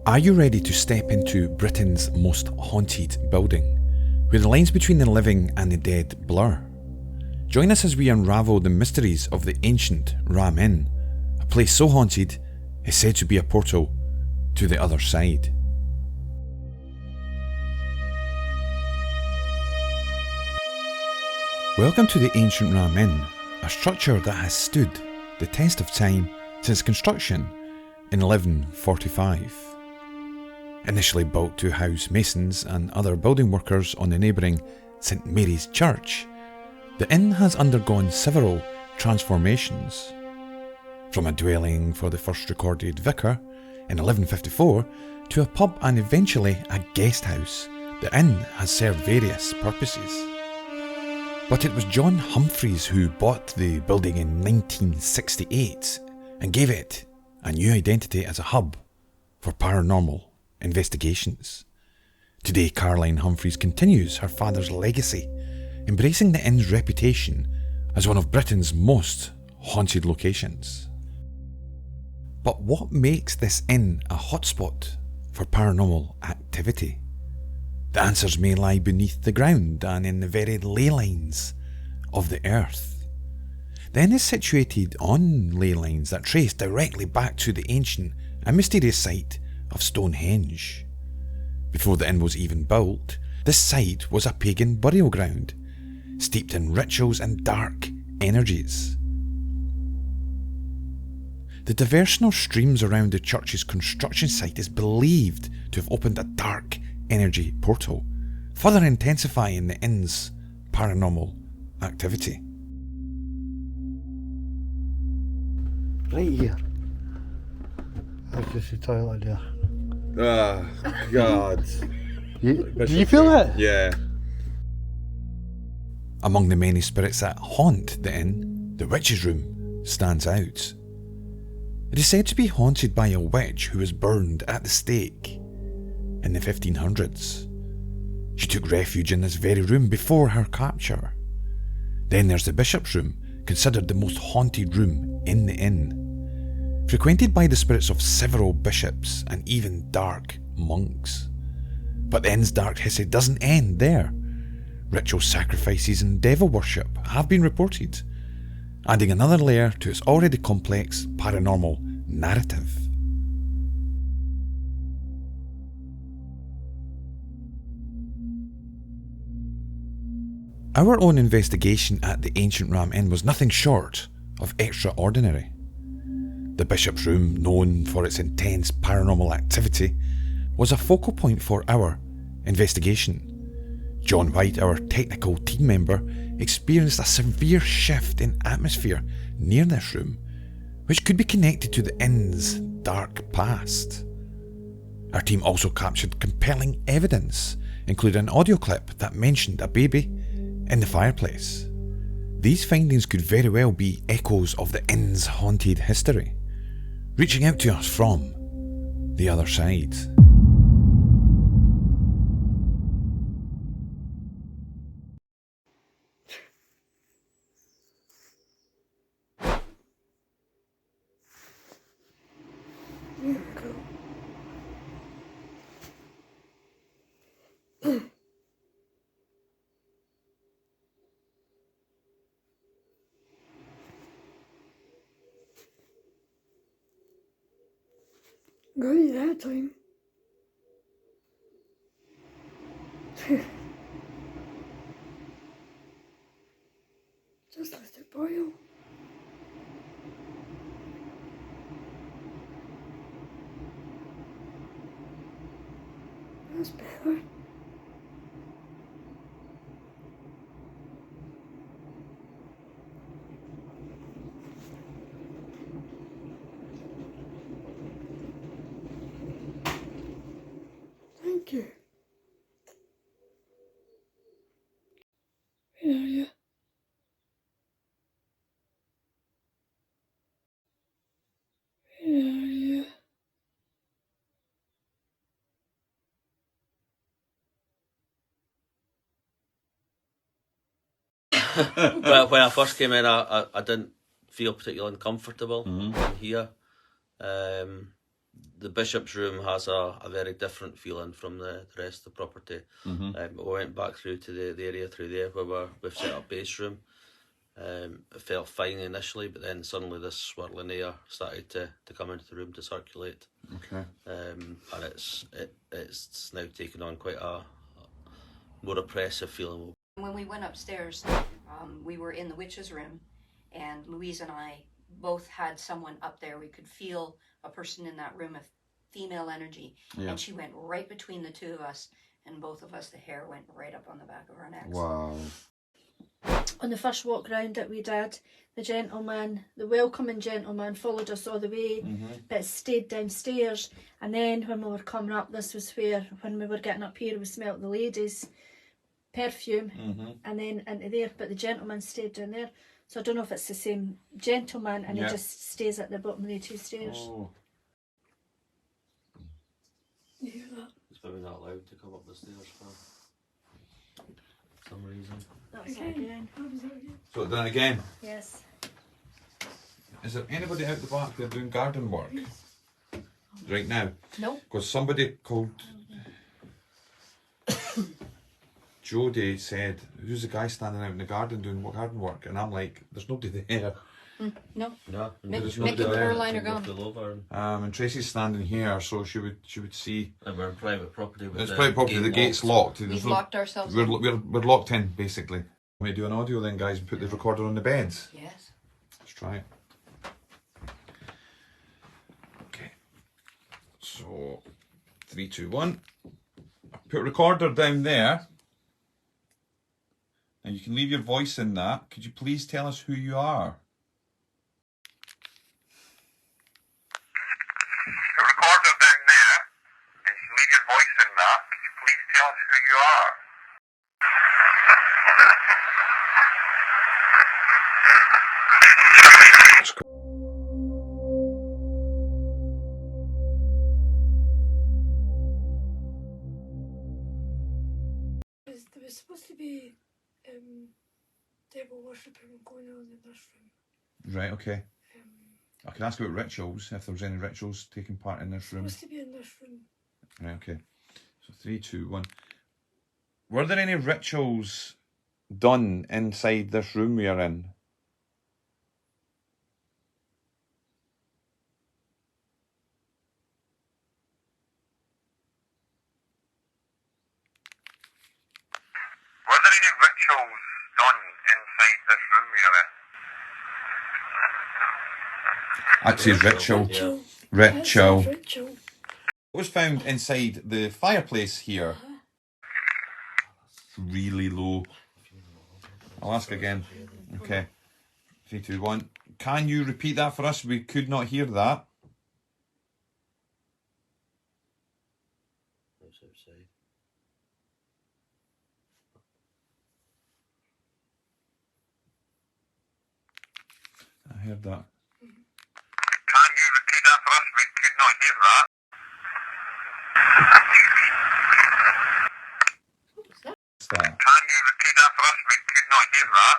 Are you ready to step into Britain's most haunted building, where the lines between the living and the dead blur? Join us as we unravel the mysteries of the ancient Ram Inn, a place so haunted is said to be a portal to the other side. Welcome to the ancient Ram Inn, a structure that has stood the test of time since construction in 1145. Initially built to house masons and other building workers on the neighbouring St Mary's Church, the inn has undergone several transformations. From a dwelling for the first recorded vicar in 1154 to a pub and eventually a guest house, the inn has served various purposes. But it was John Humphreys who bought the building in 1968 and gave it a new identity as a hub for paranormal investigations. Today, Caroline Humphreys continues her father's legacy, embracing the inn's reputation as one of Britain's most haunted locations. But what makes this inn a hotspot for paranormal activity? The answers may lie beneath the ground and in the very ley lines of the earth. The inn is situated on ley lines that trace directly back to the ancient and mysterious site of Stonehenge. Before the inn was even built, this site was a pagan burial ground, steeped in rituals and dark energies. The diversional streams around the church's construction site is believed to have opened a dark energy portal, further intensifying the inn's paranormal activity. Right here. That's just the toilet there. Oh, God. Do you feel that? Yeah. Among the many spirits that haunt the inn, the witch's room stands out. It is said to be haunted by a witch who was burned at the stake in the 1500s. She took refuge in this very room before her capture. Then there's the bishop's room, considered the most haunted room in the inn, frequented by the spirits of several bishops and even dark monks. But the inn's dark history doesn't end there. Ritual sacrifices and devil worship have been reported, adding another layer to its already complex paranormal narrative. Our own investigation at the ancient Ram Inn was nothing short of extraordinary. The bishop's room, known for its intense paranormal activity, was a focal point for our investigation. John White, our technical team member, experienced a severe shift in atmosphere near this room, which could be connected to the inn's dark past. Our team also captured compelling evidence, including an audio clip that mentioned a baby in the fireplace. These findings could very well be echoes of the inn's haunted history, reaching out to us from the other side. There we go. Got you that time. Just let it boil. That's better. Thank you. Where are you? Where are you? But when I first came in, I didn't feel particularly uncomfortable in here. the bishop's room has a very different feeling from the rest of the property. We went back through to the area through there where we've set up base room. It felt fine initially, but then suddenly this swirling air started to come into the room to circulate. Okay. And it's now taken on quite a more oppressive feeling. When we went upstairs, we were in the witch's room, and Louise and I both had someone up there. We could feel a person in that room, a female energy, and she went right between the two of us, and both of us, the hair went right up on the back of our necks. Wow. On the first walk round that we did, the welcoming gentleman followed us all the way, but stayed downstairs. And then when we were coming up, this was where, when we were getting up here, we smelt the ladies' perfume, and then into there, but the gentleman stayed down there. So I don't know if it's the same gentleman, and he just stays at the bottom of the two stairs. Oh. You hear that? It's probably not allowed to come up the stairs for some reason. That's it again. What was that again? So then again, Yes. is there anybody out the back there doing garden work right now? Nope. Because somebody called Jodie said, "Who's the guy standing out in the garden doing garden work?" And I'm like, "There's nobody there." No. No, Mick nobody and there. Caroline are gone. Over And Tracy's standing here, so she would see. and we're in private property. With It's the private property. gate The gate's locked. We've There's no- locked ourselves We're, in. we're locked in, basically. Want me to do an audio then, guys, and put the recorder on the beds? Yes. Let's try it. Okay. So, 3, 2, 1. Put recorder down there. And you can leave your voice in that. Could you please tell us who you are? The recorder down there, and you leave your voice in that. Could you please tell us who you are? There was supposed to be devil worshipping going on in this room. Right, okay. I can ask about rituals, if there was any rituals taking part in this room. Supposed to be in this room. Right, okay. So 3, 2, 1. Were there any rituals done inside this room we are in? Were there any rituals done inside this room you're in? I'd say ritual. Yeah. Ritual. That's a ritual. What was found inside the fireplace here? Really low. I'll ask again. Okay. 3, 2, 1. Can you repeat that for us? We could not hear that. That's outside. I heard that. Can you repeat that for us? We could not hear that. What's that? Can you repeat that for us? We could not hear that.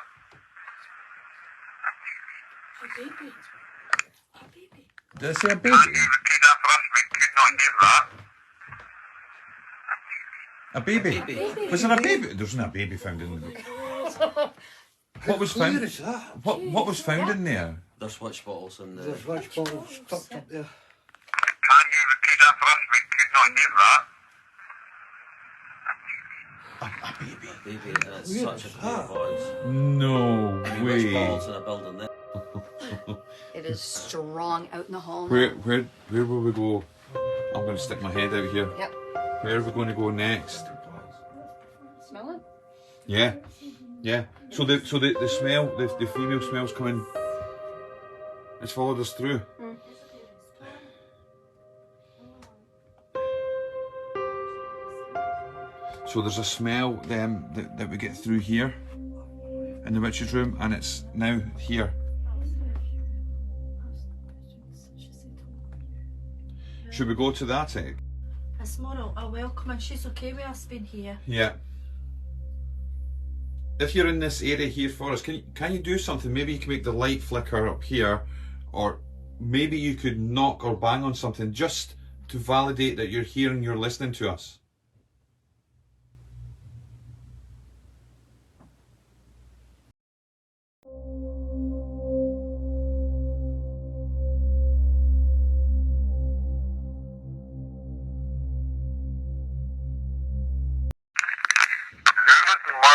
A baby. A baby. Did I say a Can baby? you repeat that for us? We could not hear that. A baby? Was there a baby? There wasn't a baby found in the What was found? Where is that? What was found in there? There's witch bottles in there. There's witch bottles tucked up there. Can you repeat that for us? We could not hear that. A baby. Baby, and it's such a clear voice. No Witch way. bottles in a building there. It is strong out in the hall. Where now. will we go? I'm going to stick my head out here. Yep. Where are we going to go next? Smell it? Yeah, yeah. So the smell, the female smell's coming. It's followed us through. So there's a smell that we get through here in the witch's room, and it's now here. Should we go to that? It's more a welcome, and she's okay with us being here. Yeah. If you're in this area here for us, can you do something? Maybe you can make the light flicker up here, or maybe you could knock or bang on something just to validate that you're listening to us.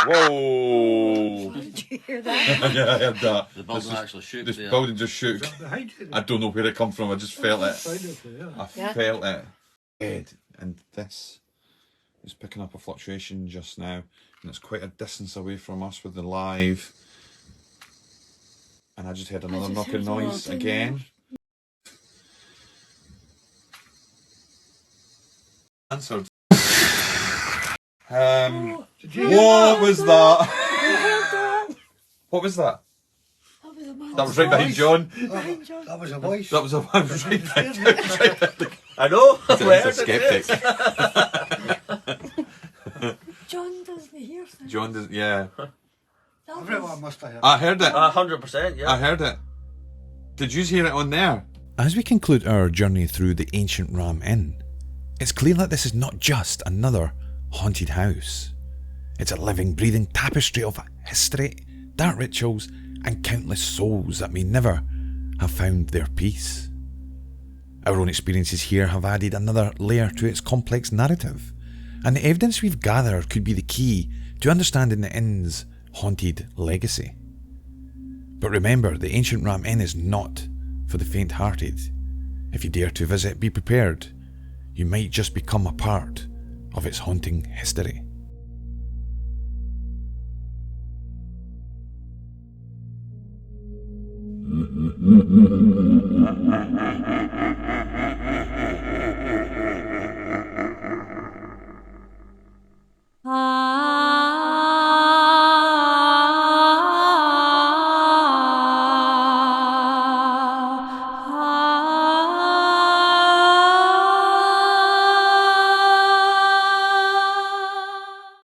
Whoa! Did you hear that? Yeah, I heard that. The building actually shook This there. building just shook. Behind you. I don't know where it come from. I just felt it. Behind you, yeah. I felt it. Ed, and this is picking up a fluctuation just now, and it's quite a distance away from us with the live. And I just heard another knocking noise again. Answered. What was that? What was that? That was a man. That was right behind John. That was a voice. That was a man right behind. I know. He's a skeptic. John doesn't hear things. John does. Yeah. Everyone must have heard. I heard it. 100%, yeah. I heard it. Did you hear it on there? As we conclude our journey through the ancient Ram Inn, it's clear that this is not just another haunted house. It's a living, breathing tapestry of history, dark rituals, and countless souls that may never have found their peace. Our own experiences here have added another layer to its complex narrative, and the evidence we've gathered could be the key to understanding the inn's haunted legacy. But remember, the ancient Ram Inn is not for the faint-hearted. If you dare to visit, be prepared. You might just become a part of its haunting history.